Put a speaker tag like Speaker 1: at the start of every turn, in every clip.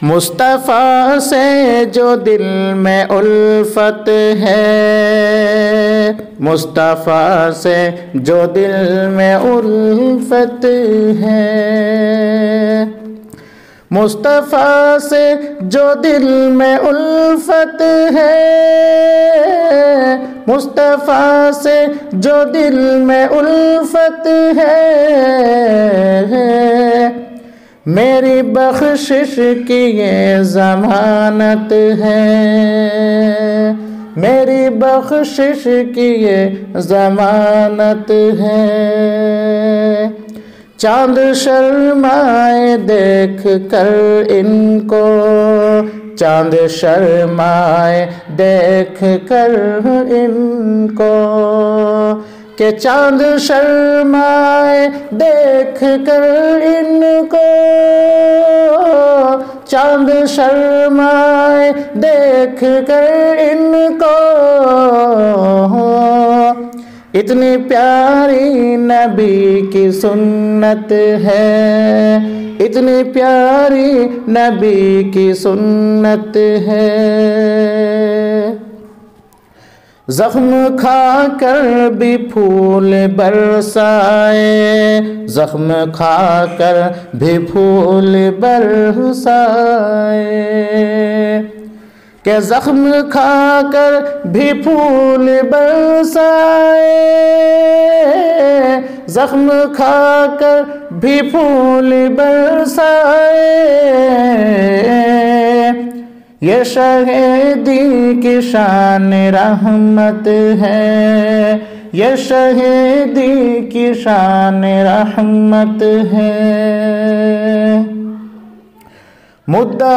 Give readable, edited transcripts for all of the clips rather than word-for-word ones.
Speaker 1: मुस्तफ़ा से जो दिल में उल्फत है, मुस्तफ़ा से जो दिल में उल्फत है, मुस्तफ़ा से जो दिल में उल्फत है, मुस्तफ़ा से जो दिल में उल्फत है, मेरी बख्शिश की ये ज़मानत है, मेरी बख्शिश की ये ज़मानत है। चाँद शर्माए देख कर इनको, चाँद शर्माए देख कर इनको, के चाँद शर्माए देख कर इनको, चाँद शर्माए देख कर इनको, इतनी प्यारी नबी की सुन्नत है, इतनी प्यारी नबी की सुन्नत है। ज़ख्म खा कर भी फूल बरसाए, ज़ख्म खा कर भी फूल बरसाए, के ज़ख्म खा कर भी फूल बरसाए, ज़ख्म खा कर भी फूल बरसाए, ये शहीदी की शान रहमत है, ये शहीदी की शान रहमत है। मुद्दा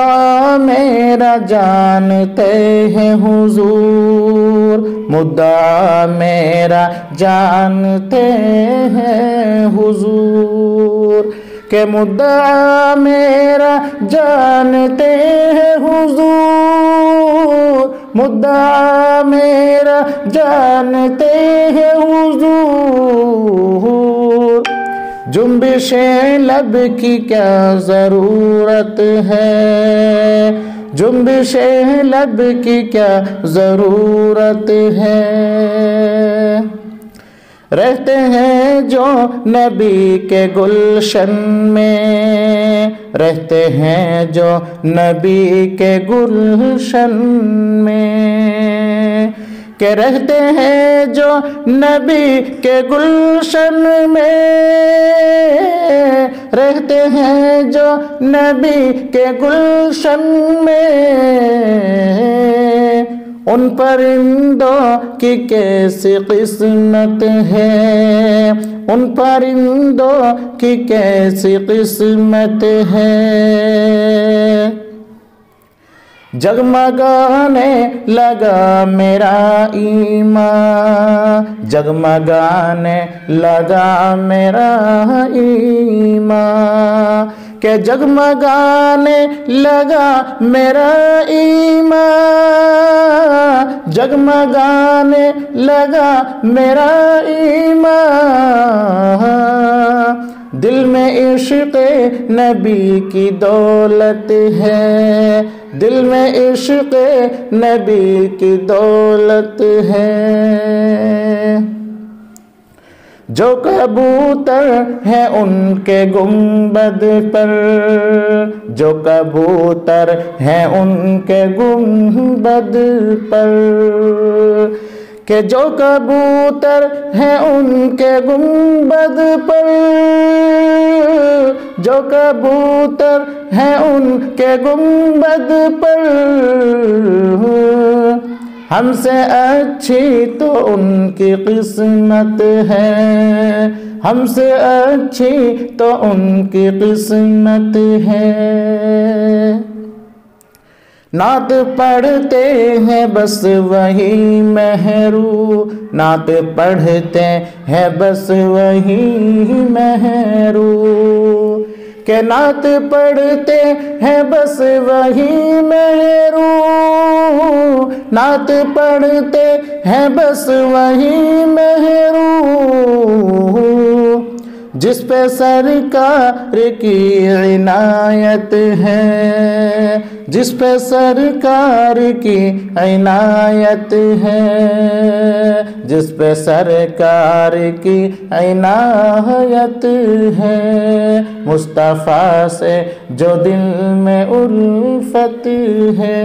Speaker 1: मेरा जानते हैं हुजूर, मुद्दा मेरा जानते हैं हुजूर, के मुद्दा मेरा जानते हैं हुजूर, मुद्दा मेरा जानते हैं हुजूर। जुम्बिशे लब की क्या ज़रूरत है, जुम्बिशे लब की क्या ज़रूरत है। रहते हैं जो नबी के गुलशन में, रहते हैं जो नबी के गुलशन में, के रहते हैं जो नबी के गुलशन में, रहते हैं जो नबी के गुलशन में। उन परिंदों की कैसी किस्मत है, उन परिंदों की कैसी किस्मत है। जगमगाने लगा मेरा ईमान, जगमगाने लगा मेरा ईमान, के जगमगाने लगा मेरा ईमान, जगमगाने लगा मेरा ईमान। दिल में इश्क़ नबी की दौलत है, दिल में इश्क़ नबी की दौलत है। जो कबूतर हैं उनके गुंबद पर, जो कबूतर हैं उनके गुंबद पर, के जो कबूतर हैं उनके गुंबद पर, जो कबूतर हैं उनके गुंबद पर। हमसे अच्छी तो उनकी किस्मत है, हमसे अच्छी तो उनकी किस्मत है। नात पढ़ते हैं बस वही महरू, नात पढ़ते हैं बस वही महरू, के नात पढ़ते हैं बस वही महरू, नात पढ़ते हैं बस वही महरू। जिस पे सरकार की इनायत है, जिस पे सरकार की इनायत है, जिस पे सरकार की इनायत है। मुस्तफ़ा से जो दिल में उल्फत है,